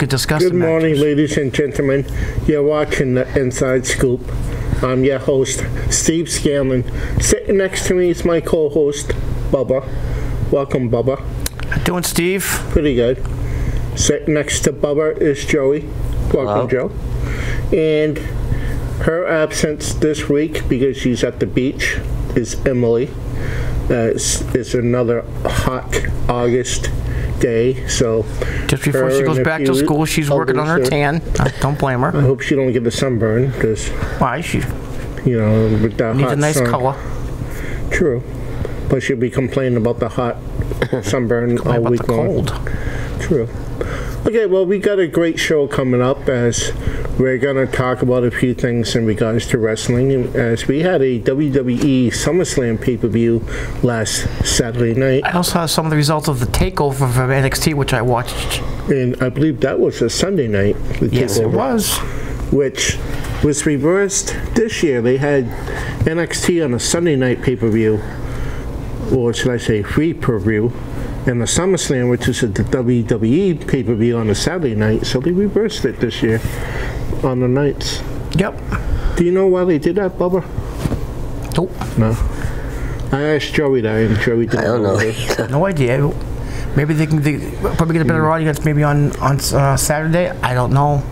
discuss Good the morning, matches. ladies and gentlemen. You're watching the Inside Scoop. I'm your host, Steve Scanlon. Sitting next to me is my co-host, Bubba. Welcome, Bubba. How you doing, Steve? Pretty good. Sitting next to Bubba is Joey. Welcome, Joe. And her absence this week, because she's at the beach, is Emily. It's another hot August day, so just before she goes back to school, she's working on her tan. Don't blame her. I hope she don't get the sunburn, because why she? You know, with that needs hot a nice sun. color. True, but she'll be complaining about the hot sunburn all week long. Cold. True. Okay, well, we got a great show coming up, as we're going to talk about a few things in regards to wrestling, as we had a WWE Summerslam pay-per-view last Saturday night. I also have some of the results of the takeover from NXT, which I watched. And I believe that was a Sunday night. Yes, it was. Which was reversed this year. They had NXT on a Sunday night pay-per-view, or should I say free per-view, and the SummerSlam, which is the WWE pay-per-view on a Saturday night, so they reversed it this year on the nights. Yep. Do you know why they did that, Bubba? Nope. No. I asked Joey that, and Joey didn't know. No idea. Maybe they probably get a better audience maybe on Saturday. I don't know.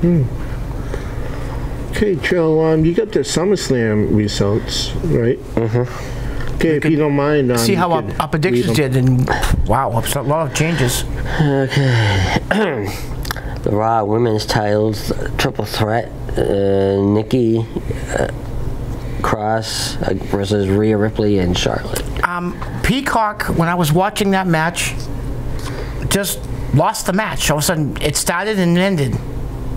Okay, Joe, you got the SummerSlam results, right? Okay, if you don't mind, see how our predictions did, and wow, a lot of changes. Okay. The Raw Women's titles, triple threat, Nikki Cross versus Rhea Ripley and Charlotte. Peacock, when I was watching that match, just lost the match. All of a sudden, it started and ended.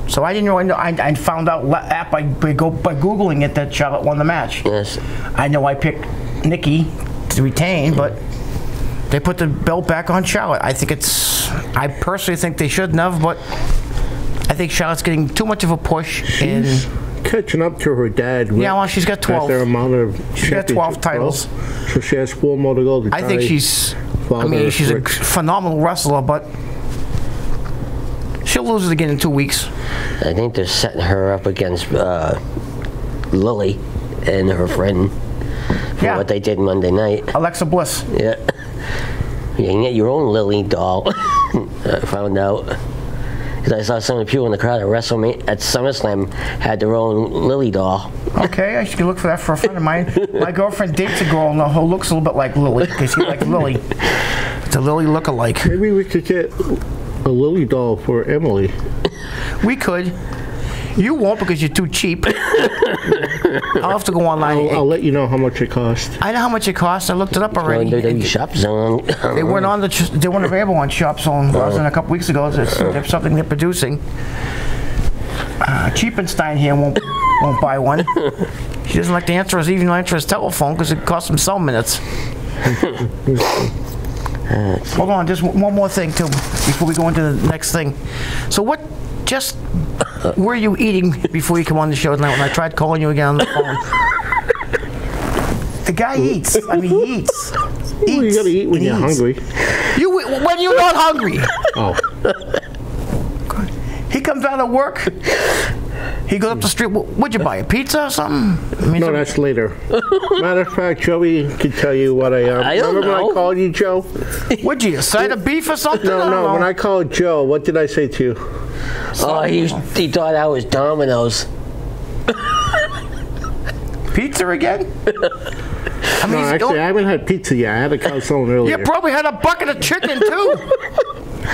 So I didn't know. I found out by Googling it that Charlotte won the match. Yes. I know I picked Nikki to retain, but they put the belt back on Charlotte. I personally think they shouldn't have, but I think Charlotte's getting too much of a push. She's catching up to her dad. Yeah, well, she's got 12. Their amount of she's got 12 titles. So she has 4 more to go. I think she's a phenomenal wrestler, but she'll lose it again in 2 weeks. I think they're setting her up against Lily and her friend. For what they did Monday night. Alexa Bliss. Yeah. You can get your own Lily doll. I found out. Because I saw some of the people in the crowd at SummerSlam had their own Lily doll. Okay, I should look for that for a friend of mine. My girlfriend dates a girl who looks a little bit like Lily, because she likes Lily. It's a Lily look-alike. Maybe we could get a Lily doll for Emily. We could. You won't, because you're too cheap. I'll have to go online. I'll let you know how much it costs. I know how much it costs. I looked it up already. WWE Shop Zone. They weren't available on Shop Zone. I was in a couple weeks ago. There's something they're producing. Cheapenstein here won't buy one. She doesn't like to answer his telephone because it costs him some minutes. Hold on, just one more thing too before we go into the next thing. So what were you eating before you come on the show tonight when I tried calling you again on the phone? The guy eats. I mean, he eats. Well, you gotta eat when you're hungry. When you're not hungry. Oh. He comes out of work. He goes up the street. What'd you buy? A pizza or something? No, that's later. Matter of fact, Joey could tell you what I am. Remember when I called you, Joe? Would you? A side of beef or something? No. When I called Joe, what did I say to you? Oh, he thought I was Domino's. Pizza again? Actually, I haven't had pizza yet. I had a calzone earlier. You probably had a bucket of chicken, too.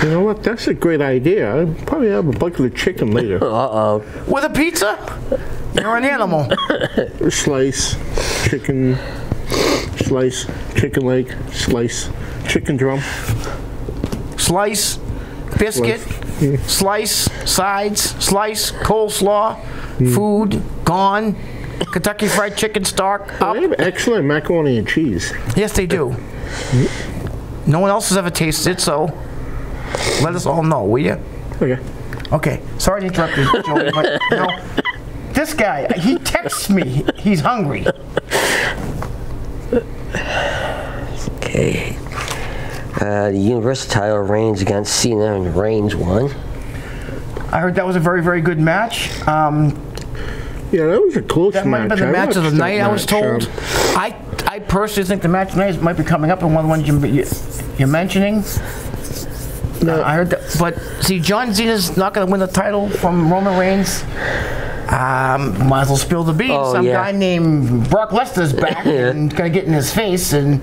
You know what? That's a great idea. I'll probably have a bucket of chicken later. Uh-oh. With a pizza? You're an animal. Slice, chicken leg, slice, chicken drum. Slice, biscuit, slice, sides, slice, coleslaw, food, gone, Kentucky Fried Chicken stock, up. They have excellent macaroni and cheese. Yes, they do. No one else has ever tasted it, so let us all know, will you? Okay. Okay. Sorry to interrupt you, Joey, but this guy, he texts me he's hungry. Okay. The Universal title, Reigns against Cena, and Reigns won. I heard that was a very, very good match. Yeah, that was a close match. That might have been the match of the night, I was told. I personally think the match tonight might be coming up in one of the ones you're mentioning. No. I heard that, but see, John Cena's not going to win the title from Roman Reigns. Might as well spill the beans. Oh, Some guy named Brock Lesnar's back and going to get in his face, and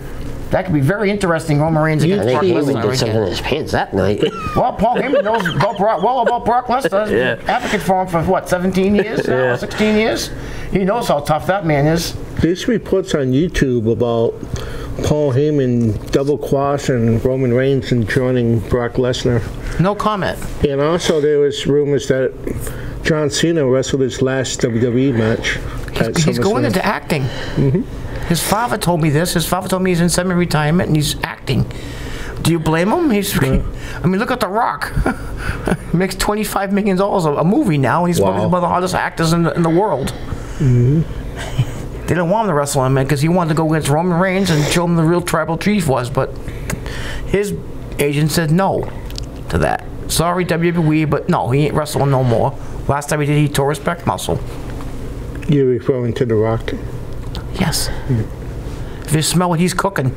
that could be very interesting. Roman Reigns against Brock He Lesnar. did something in his pants that night. Well, Paul Heyman knows about Brock Lesnar. Yeah. Advocate for him for what, 17 years now, 16 years? He knows how tough that man is. There's reports on YouTube about Paul Heyman double crossing Roman Reigns and joining Brock Lesnar. No comment. And also there was rumors that John Cena wrestled his last WWE match. He's going into acting. His father told me this. His father told me he's in semi-retirement and he's acting. Do you blame him? I mean, look at The Rock. He makes $25 million a movie now. He's one of the hottest actors in the world. They didn't want him to wrestle him because he wanted to go against Roman Reigns and show him the real tribal chief was, but his agent said no to that. Sorry, WWE, but no, he ain't wrestling no more. Last time he did, he tore his pec muscle. You're referring to The Rock? Yes. If you smell what he's cooking.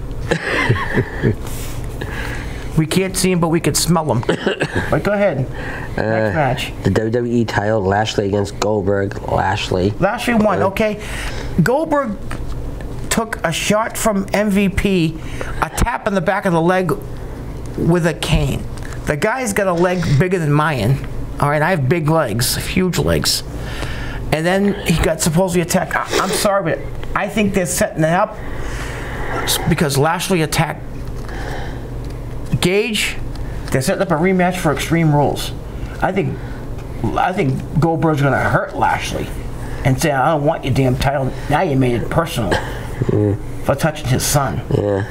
We can't see him, but we can smell him. But go ahead. Next match. The WWE title, Lashley against Goldberg. Lashley won, okay. Goldberg took a shot from MVP, a tap in the back of the leg with a cane. The guy's got a leg bigger than mine. All right, I have big legs, huge legs. And then he got supposedly attacked. I'm sorry, but I think they're setting it up because Lashley attacked Gage. They're setting up a rematch for Extreme Rules. I think Goldberg's going to hurt Lashley and say, I don't want your damn title. Now you made it personal for touching his son. Yeah.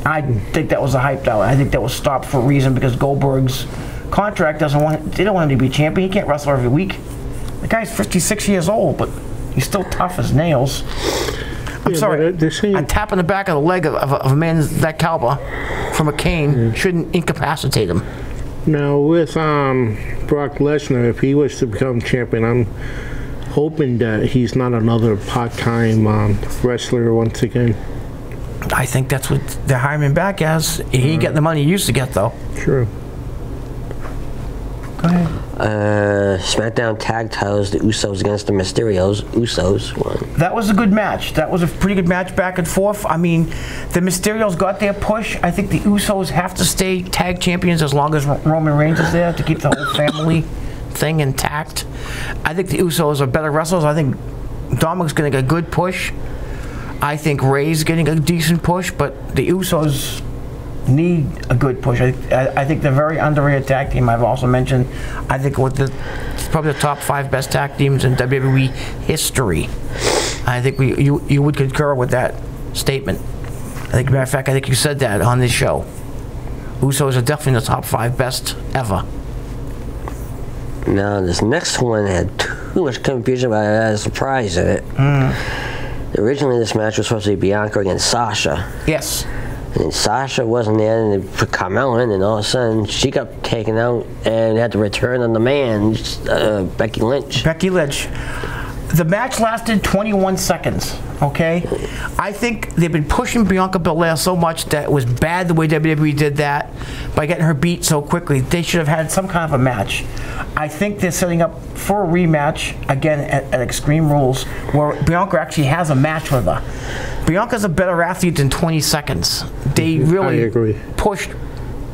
I think that was a hyped out. I think that was stopped for a reason because Goldberg's contract doesn't want. They don't want him to be champion. He can't wrestle every week. The guy's 56 years old, but he's still tough as nails. I'm sorry. I'm tapping the back of the leg of a man that caliber from a cane shouldn't incapacitate him. Now with Brock Lesnar, if he was to become champion, I'm hoping that he's not another part-time wrestler once again. I think that's what they're hiring him back as. He ain't getting the money he used to get, though. True. Go ahead. SmackDown tag titles, the Usos against the Mysterios. Usos won. That was a good match. That was a pretty good match back and forth. I mean, the Mysterios got their push. I think the Usos have to stay tag champions as long as Roman Reigns is there to keep the whole family thing intact. I think the Usos are better wrestlers. I think Dominic's getting a good push. I think Ray's getting a decent push, but the Usos need a good push. I think they're a very underrated tag team. I've also mentioned, I think it's probably the top 5 best tag teams in WWE history. I think you would concur with that statement. Matter of fact, I think you said that on this show. Usos are definitely in the top 5 best ever. Now, this next one had too much confusion, but I had a surprise in it. Originally, this match was supposed to be Bianca against Sasha. Yes. And Sasha wasn't there, and they put Carmella in, and all of a sudden, she got taken out and had to return on the man, Becky Lynch. Becky Lynch. The match lasted 21 seconds, okay? I think they've been pushing Bianca Belair so much that it was bad the way WWE did that by getting her beat so quickly. They should have had some kind of a match. I think they're setting up for a rematch, again, at Extreme Rules, where Bianca actually has a match with her. Bianca's a better athlete than 20 seconds. They really pushed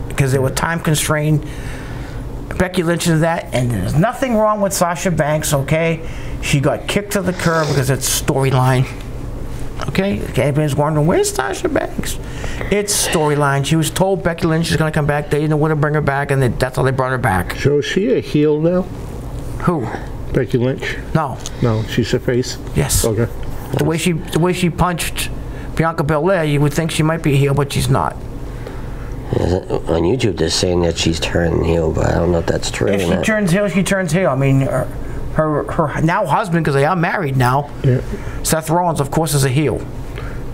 because they were time constrained. Becky Lynch into that, and there's nothing wrong with Sasha Banks, okay? She got kicked to the curb because it's storyline. Okay? Everybody's wondering, where's Sasha Banks? It's storyline. She was told Becky Lynch is going to come back. They didn't know when to bring her back, and that's how they brought her back. So is she a heel now? Who? Becky Lynch? No. No, she's a face? Yes. Okay. The way she punched Bianca Belair, you would think she might be a heel, but she's not. On YouTube, they're saying that she's turned heel, but I don't know if that's true. If she turns heel, she turns heel. I mean, her now husband, because they are married now, Seth Rollins, of course, is a heel.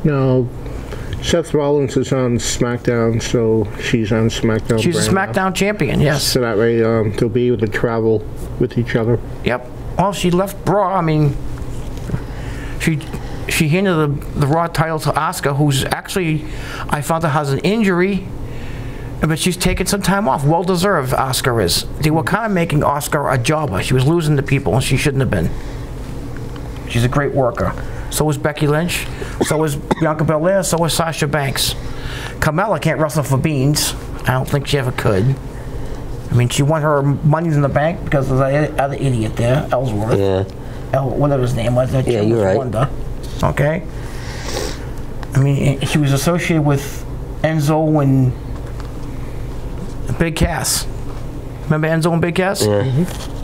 Now, Seth Rollins is on SmackDown, so she's on SmackDown. She's a brand now. SmackDown champion, yes. So that way they'll be able to travel with each other. Yep. Well, she left Raw. I mean, she handed the Raw title to Asuka, who's actually, I found out, has an injury, but she's taking some time off. Well deserved, Asuka is. They were kind of making Asuka a jobber. She was losing to people, and she shouldn't have been. She's a great worker. So was Becky Lynch. So was Bianca Belair. So was Sasha Banks. Carmella can't wrestle for beans. I don't think she ever could. I mean, she won her Money in the Bank because of the other idiot there, Ellsworth. Yeah. Whatever his name was. Yeah, you're right. Wonder. Okay. I mean, she was associated with Enzo and Big Cass. Remember Enzo and Big Cass? Yeah. Mm-hmm.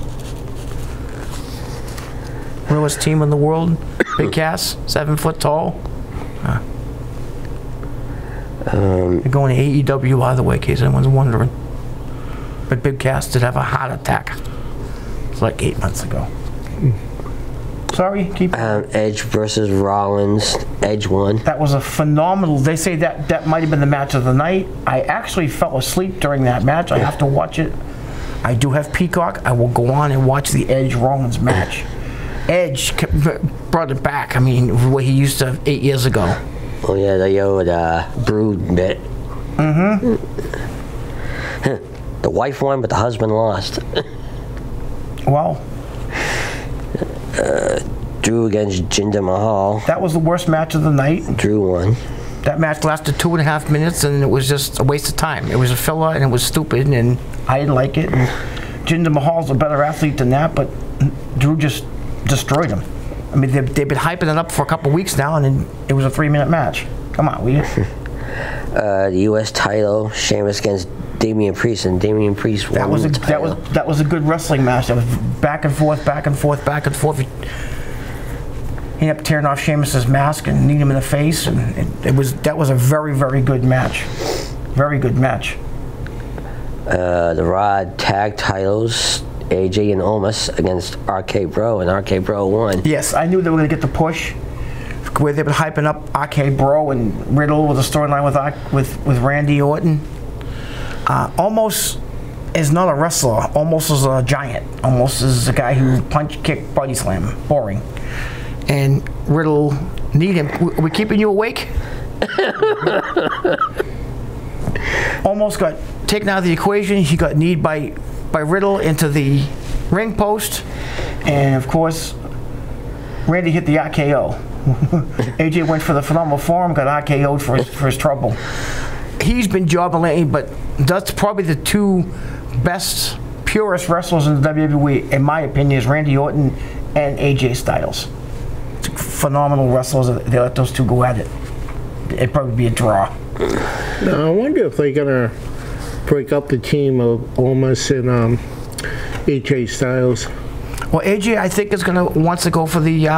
Realest team in the world. Big Cass, 7 foot tall. They're going to AEW, by the way, in case anyone's wondering. But Big Cass did have a heart attack. It's like 8 months ago. Sorry, keep Edge versus Rollins. Edge won. That was a phenomenal. They say that might have been the match of the night. I actually fell asleep during that match. I have to watch it. I do have Peacock. I will go on and watch the Edge Rollins match. Edge brought it back. I mean, what he used to 8 years ago. Oh yeah, the old brood bit. Mm-hmm. The wife won, but the husband lost. Well. Drew against Jinder Mahal. That was the worst match of the night. Drew won. That match lasted 2.5 minutes, and it was just a waste of time. It was a filler, and it was stupid, and I didn't like it. And Jinder Mahal's a better athlete than that, but Drew just destroyed him. I mean, they've been hyping it up for a couple weeks now, and then it was a 3-minute match. Come on, will you? The U.S. title, Sheamus against Damian Priest, and Damian Priest won. That was a good wrestling match. That was back and forth, back and forth, back and forth. He ended up tearing off Sheamus's mask and kneed him in the face, and that was a very, very good match. Very good match. The Raw tag titles, AJ and Omos against RK Bro, and RK Bro won. Yes, I knew they were going to get the push. Where they've been hyping up RK Bro and Riddle with a storyline with Randy Orton. Almost is not a wrestler. Almost is a giant. Almost is a guy who punch, kick, body slam. Boring. And Riddle need him. Are we keeping you awake? Almost got taken out of the equation. He got kneed by Riddle into the ring post, and of course, Randy hit the RKO. AJ went for the phenomenal form, got RKO'd for his trouble. He's been jobbing lately, but that's probably the two best, purest wrestlers in the WWE, in my opinion, is Randy Orton and AJ Styles. Phenomenal wrestlers. They let those two go at it. It'd probably be a draw. Now, I wonder if they're gonna break up the team of Omos and AJ Styles. Well, AJ, I think, wants to go for the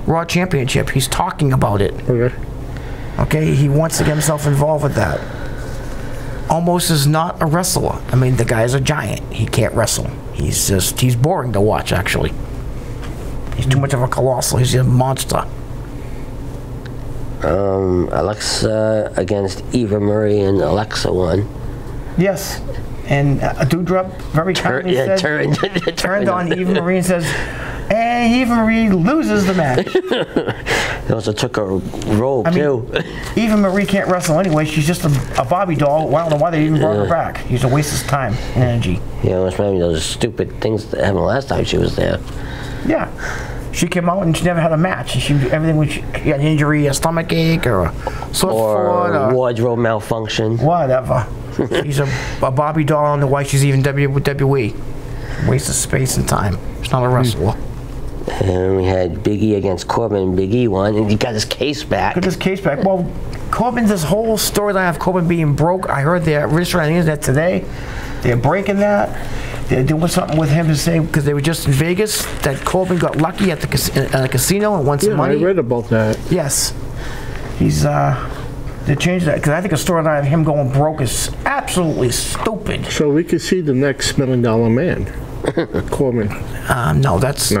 Raw Championship. He's talking about it. Okay. Okay, he wants to get himself involved with that. Omos is not a wrestler. I mean, the guy's a giant. He can't wrestle. He's boring to watch, actually. He's too much of a colossal. He's a monster. Alexa against Eva Marie, and Alexa won. Yes. And Doudrop very kindly turned on Eva Marie and says, and Eva Marie loses the match. They also took a roll, too. Eva Marie can't wrestle anyway. She's just a Barbie doll. Well, I don't know why they even brought her back. He's a waste of time and energy. Yeah, it's maybe those stupid things that happened last time she was there. Yeah. She came out and she never had a match. She had an injury, a stomach ache, or a sore foot, or wardrobe malfunction. Whatever. She's a Barbie doll. I don't know why she's even WWE. Waste of space and time. She's not a wrestler. And we had Big E against Corbin. Big E won, and he got his case back. Well, Corbin, this whole storyline of Corbin being broke, I heard they're registering on the internet today. They're breaking that. They're doing something with him to say, because they were just in Vegas, that Corbin got lucky at the casino and won some money. I read about that. Yes. They changed that, because I think a storyline of him going broke is absolutely stupid. So we could see the next $1 Million Man, Corbin. No, that's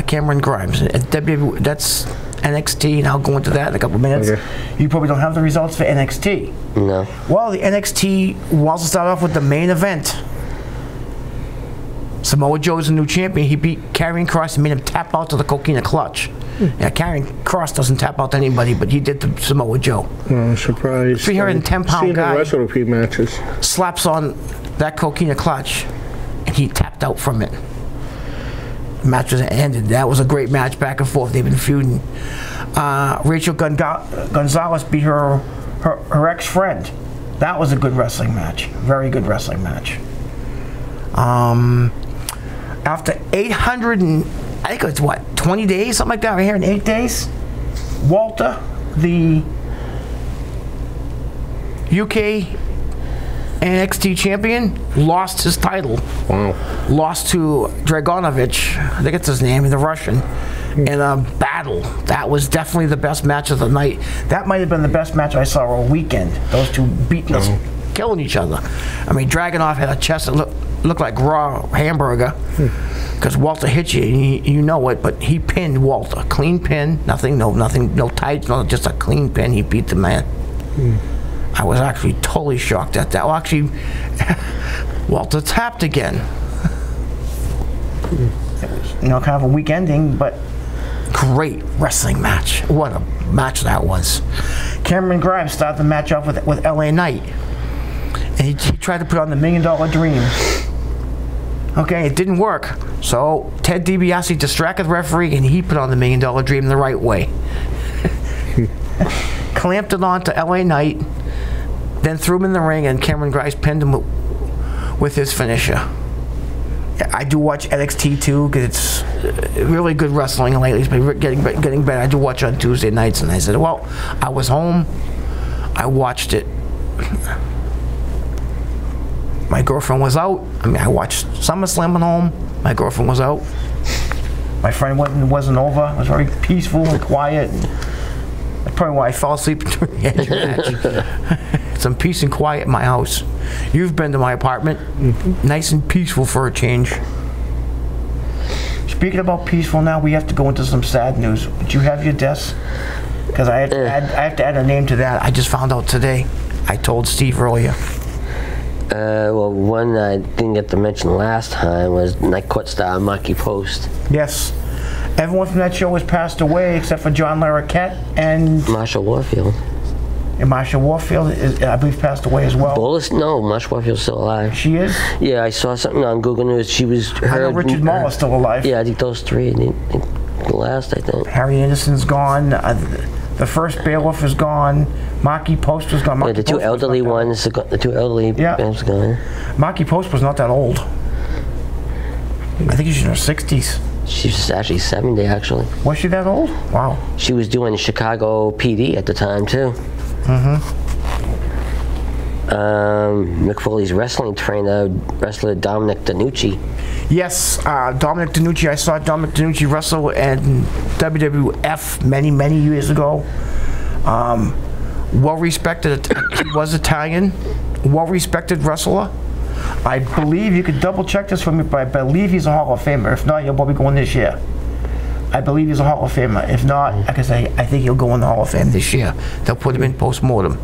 Cameron Grimes. That's NXT, and I'll go into that in a couple minutes. Okay. You probably don't have the results for NXT. No. Well, the NXT wants to start off with the main event. Samoa Joe's the new champion. He beat Karrion Kross and made him tap out to the Coquina Clutch. Yeah, Karrion Kross doesn't tap out to anybody, but he did to Samoa Joe. I'm surprised. 310-pound guy. Seen him wrestle a few matches. Slaps on that Coquina Clutch, and he tapped out from it. The match was ended. That was a great match, back and forth. They've been feuding. Rachel Gonzalez beat her ex-friend. That was a good wrestling match. Very good wrestling match. After 800 and I think it's what, 20 days, something like that, right here in 8 days, Walter, the UK NXT champion, lost his title. Wow. Lost to Dragonovich, I think it's his name, the Russian, in a battle. That was definitely the best match of the night. That might have been the best match I saw all weekend. Those two beating us, killing each other. I mean, Dragunov had a chest that looked like raw hamburger, because Walter hit you, and you know it, but he pinned Walter. Clean pin, nothing, no tights, no, just a clean pin. He beat the man. I was actually totally shocked at that. Well, actually, Walter tapped again. It was, kind of a weak ending, but great wrestling match. What a match that was. Cameron Grimes started the match off with LA Knight. And he tried to put on the $1 Million Dream. Okay, it didn't work. So Ted DiBiase distracted the referee, and he put on the $1 Million Dream the right way. Clamped it on to LA Knight, then threw him in the ring, and Cameron Grimes pinned him with his finisher. I do watch NXT too, because it's really good wrestling lately. It's been getting better. I do watch on Tuesday nights, and I said, well, I was home, I watched it. My girlfriend was out. I mean, I watched SummerSlam at home. My girlfriend was out. My friend wasn't over. It was very peaceful and quiet. And that's probably why I fell asleep during the edge match. Some peace and quiet in my house. You've been to my apartment. Nice and peaceful for a change. Speaking about peaceful now, we have to go into some sad news. Do you have your desk? Because I have to add a name to that. I just found out today. I told Steve earlier. Well, one I didn't get to mention last time was Night Court star Maki Post. Yes. Everyone from that show has passed away except for John Larroquette and Marsha Warfield. And Marsha Warfield, I believe, passed away as well. Bolus? No, Marsha Warfield's still alive. She is? Yeah, I saw something on Google News. She was I know Richard Mall is still alive. Yeah, I think those three. The last, I think. Harry Anderson's gone. The first bailiff is gone. Maki Post was gone. Yeah, the two elderly ones, the two elderly bailiffs gone. Maki Post was not that old. I think she's in her 60s. She's actually 70, actually. Was she that old? Wow. She was doing Chicago PD at the time, too. Mick Foley's wrestling trainer, wrestler Dominic DeNucci. Yes, Dominic DeNucci. I saw Dominic DeNucci wrestle in WWF many years ago. Well respected. He was Italian. Well respected wrestler. I believe, you could double check this for me, but I believe he's a Hall of Famer. If not, he'll probably go in this year. I believe he's a Hall of Famer. If not, like I say, I think he'll go in the Hall of Fame this year. They'll put him in post-mortem.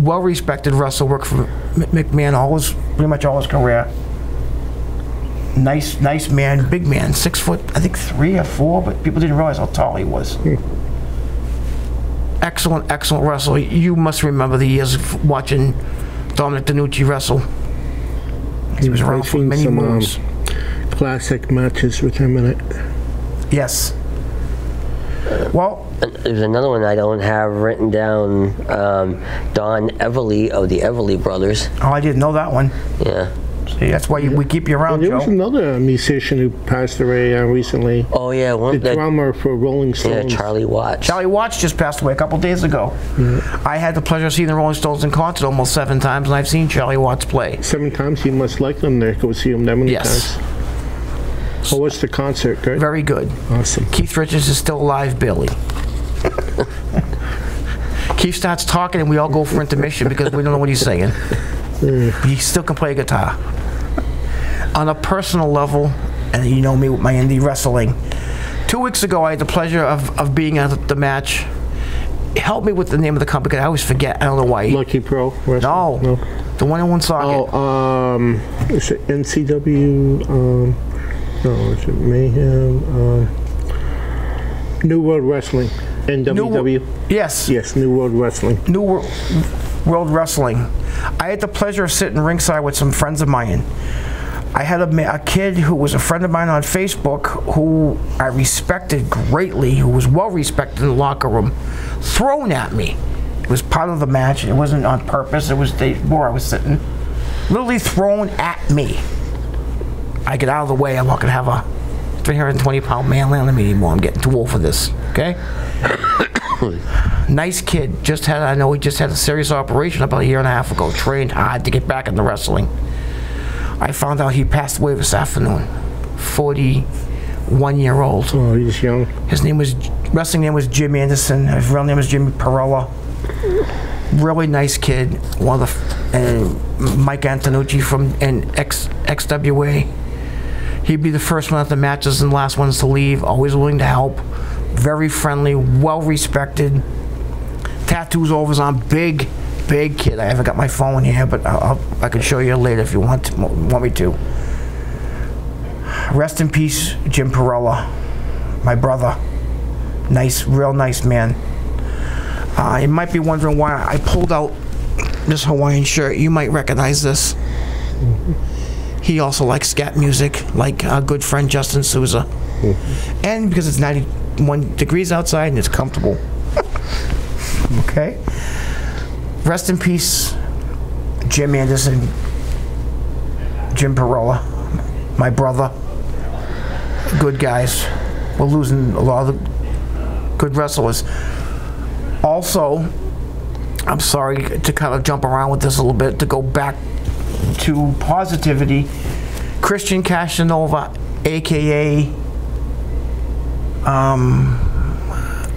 Well-respected wrestler, worked for McMahon pretty much all his career. Nice man, big man, 6 foot, I think 3 or 4, but people didn't realize how tall he was. Excellent wrestler. You must remember the years of watching Dominic DeNucci wrestle. He was around for many moons. Classic matches with him in it. Yes. Well, there's another one I don't have written down. Don Everly of the Everly Brothers. Oh, I didn't know that one. Yeah. See, that's why we keep you around, Joe. There was another musician who passed away recently. Oh yeah, the drummer for Rolling Stones. Yeah, Charlie Watts. Charlie Watts just passed away a couple days ago. Yeah. I had the pleasure of seeing the Rolling Stones in concert almost 7 times, and I've seen Charlie Watts play. 7 times? You must like them there. Go see them that many times. How was the concert? Good? Very good. Awesome. Keith Richards is still alive, Billy. Keith starts talking and we all go for intermission because we don't know what he's saying. But he still can play guitar. On a personal level, and you know me with my indie wrestling, 2 weeks ago, I had the pleasure of being at the match. Help me with the name of the company, because I always forget. I don't know why. Lucky Pro Wrestling? No. The one in Woonsocket. Oh, is it NCW? No, is it Mayhem? New World Wrestling. NWW? Yes. Yes, New World Wrestling. New World Wrestling. I had the pleasure of sitting ringside with some friends of mine. I had a kid who was a friend of mine on Facebook who I respected greatly, who was well respected in the locker room, thrown at me. It was part of the match. It wasn't on purpose. It was where I was sitting. Literally thrown at me. I get out of the way. I'm not going to have a 320-pound man land on me anymore. I'm getting too old for this. Okay? Nice kid. I know he just had a serious operation about a year and a half ago. Trained hard to get back into wrestling. I found out he passed away this afternoon. 41-year-old. Oh, he's young. His wrestling name was Jim Anderson. His real name was Jimmy Perella. Really nice kid. One of the Mike Antonucci from XWA. He'd be the first one at the matches and the last ones to leave. Always willing to help. Very friendly. Well respected. Tattoos over his arm. Big kid. I haven't got my phone here, but I can show you later if you want me to. Rest in peace, Jim Perella, my brother. Real nice man. You might be wondering why I pulled out this Hawaiian shirt. You might recognize this. He also likes scat music, like our good friend Justin Souza. And because it's 91 degrees outside and it's comfortable. Okay? Rest in peace, Jim Anderson, Jim Perella, my brother. Good guys. We're losing a lot of the good wrestlers. Also, I'm sorry to kind of jump around with this a little bit, to go back to positivity. Christian Castanova, a.k.a.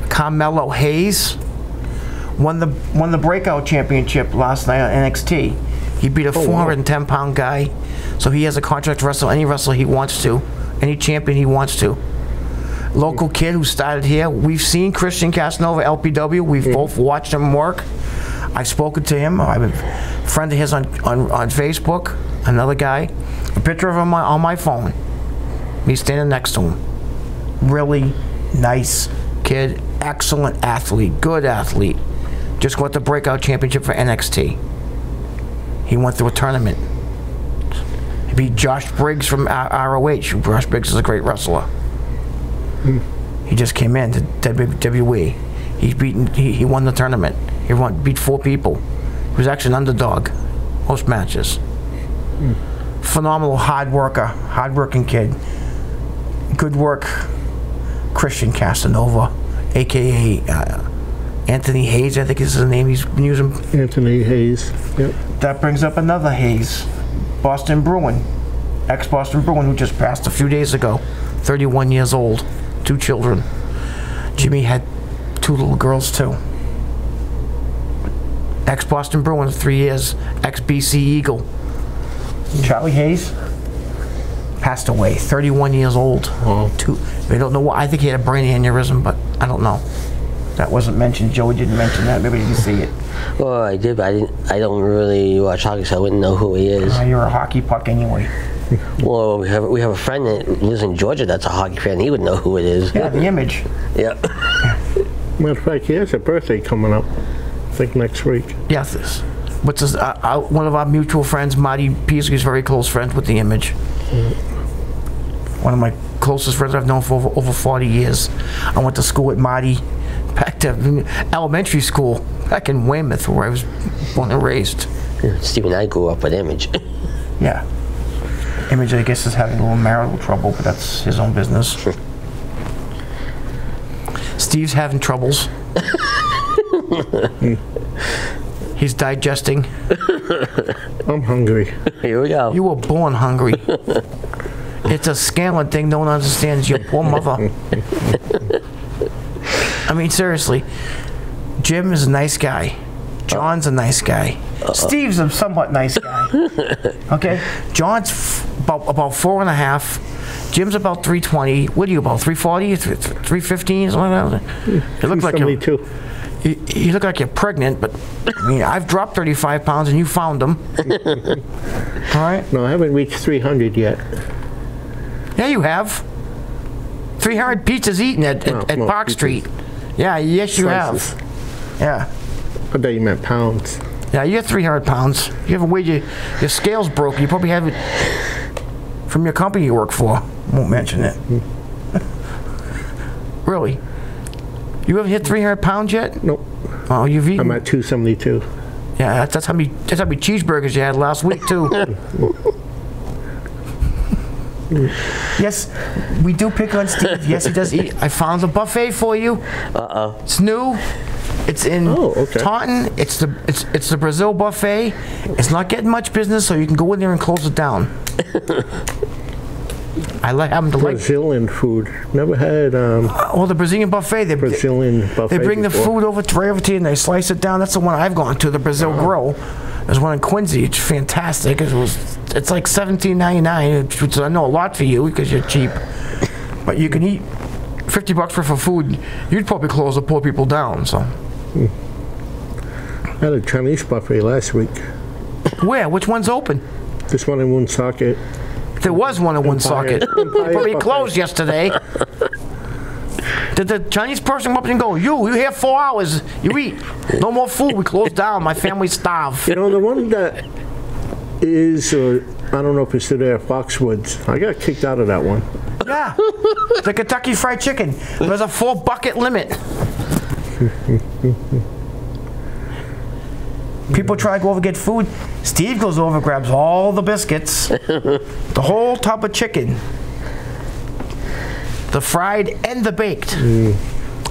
Carmelo Hayes, won the Breakout Championship last night on NXT. He beat a 410-pound guy, so he has a contract to wrestle any wrestler he wants to, any champion he wants to. Local kid who started here. We've seen Christian Castanova, LPW. We've both watched him work. I've spoken to him. I'm a friend of his on Facebook. Another guy. A picture of him on my phone. Me standing next to him. Really nice kid. Excellent athlete. Good athlete. Just got the Breakout Championship for NXT. He went through a tournament. He beat Josh Briggs from ROH. Josh Briggs is a great wrestler. He just came in to WWE. He won the tournament. He beat 4 people. He was actually an underdog most matches. Phenomenal hard-working kid. Good work, Christian Castanova, a.k.a. Anthony Hayes, I think is his name. He's been using Anthony Hayes. Yep. That brings up another Hayes, Boston Bruin, ex-Boston Bruin, who just passed a few days ago. 31 years old, 2 children. Jimmy had 2 little girls too. Ex-Boston Bruin, 3 years. Ex-BC Eagle. Charlie Hayes passed away, 31 years old. I don't know what. I think he had a brain aneurysm, but I don't know. That wasn't mentioned. Joey didn't mention that. Maybe he didn't see it. Well, I did, but I don't really watch hockey, so I wouldn't know who he is. You're a hockey puck anyway. Well, we have a friend that lives in Georgia that's a hockey fan. He would know who it is. Yeah, the Image. Yeah. Matter of fact, he has a birthday coming up. I think next week. Yes. What's his, one of our mutual friends, Marty Peasley, is very close friends with the Image. One of my closest friends I've known for over 40 years. I went to school with Marty, back to elementary school, back in Weymouth, where I was born and raised. Steve and I grew up with Image. Yeah. Image, I guess, is having a little marital trouble, but that's his own business. Steve's having troubles. He's digesting. I'm hungry. Here we go. You were born hungry. It's a Scanlon thing no one understands. Your poor mother. I mean, seriously. Jim is a nice guy. John's a nice guy. Steve's a somewhat nice guy. Okay? John's about 4.5. Jim's about 320. What are you about 340, 315, something like that? You look like you look like you're pregnant, but I mean, I've dropped 35 pounds and you found them. All right. No, I haven't reached 300 yet. Yeah, you have. 300 pizzas eaten at Park Street. Yeah, yes, you Slices. have. Yeah. I thought you meant pounds. Yeah, you're 300 pounds. You haven't weighed your scale's broken. You probably have it from your company you work for. Won't mention it. Really? You haven't hit 300 pounds yet? Nope. Oh, you've eaten. I'm at 272. Yeah, that's how many cheeseburgers you had last week too. Yes, we do pick on Steve. Yes, he does eat. I found a buffet for you. It's new. It's in Taunton. It's the Brazil buffet. It's not getting much business, so you can go in there and close it down. I happen to like Brazilian food. Never had. Well, the Brazilian buffet. Brazilian buffet. They bring the food over to you and they slice it down. That's the one I've gone to. The Brazil Grill. There's one in Quincy. It's fantastic. It's like $17.99, which I know a lot for you because you're cheap. But you can eat $50 worth of food. You'd probably close the poor people down. So. I had a Chinese buffet last week. Where? Which one's open? This one in Woonsocket. There was one in Woonsocket. Probably closed yesterday. Did the Chinese person come up and go, you here 4 hours, you eat. No more food, we close down, my family starve. You know, the one that is, I don't know if it's still there, Foxwoods. I got kicked out of that one. Yeah, the Kentucky Fried Chicken. There's a 4-bucket limit. People try to go over and get food. Steve goes over, grabs all the biscuits, the whole tub of chicken, the fried and the baked.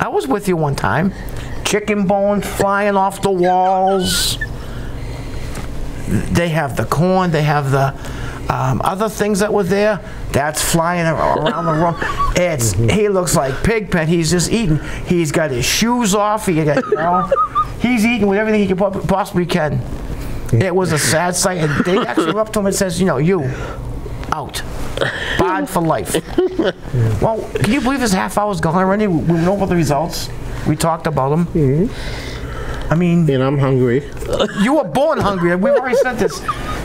I was with you one time. Chicken bones flying off the walls. They have the corn. They have the other things that were there. That's flying around the room. He looks like Pigpen. He's just eating. He's got his shoes off. He's eating with everything he possibly can. It was a sad sight. And they actually went up to him and says, you out. Barred for life. Well, can you believe this half hour's gone already? We know about the results. We talked about them. I mean... And I'm hungry. You were born hungry. We've already said this.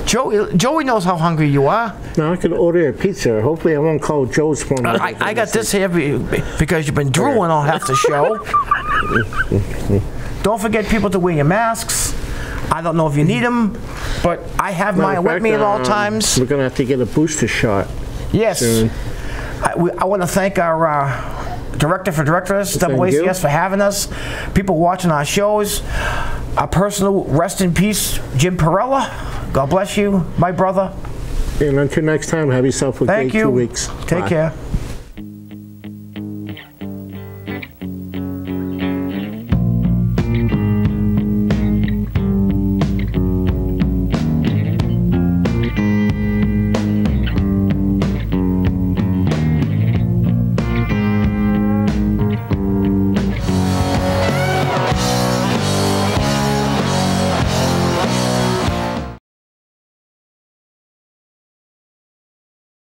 Joey knows how hungry you are. Now I can order a pizza. Hopefully I won't call Joe's phone. I got this here because you've been drooling all half the show. Don't forget, people, to wear your masks. I don't know if you need them, but I have mine with me at all times. We're going to have to get a booster shot. Yes. Soon. I want to thank our director for directors, WACS, for having us. People watching our shows. Our personal rest in peace, Jim Perella. God bless you, my brother. And until next time, have yourself a great 2 weeks. Take care.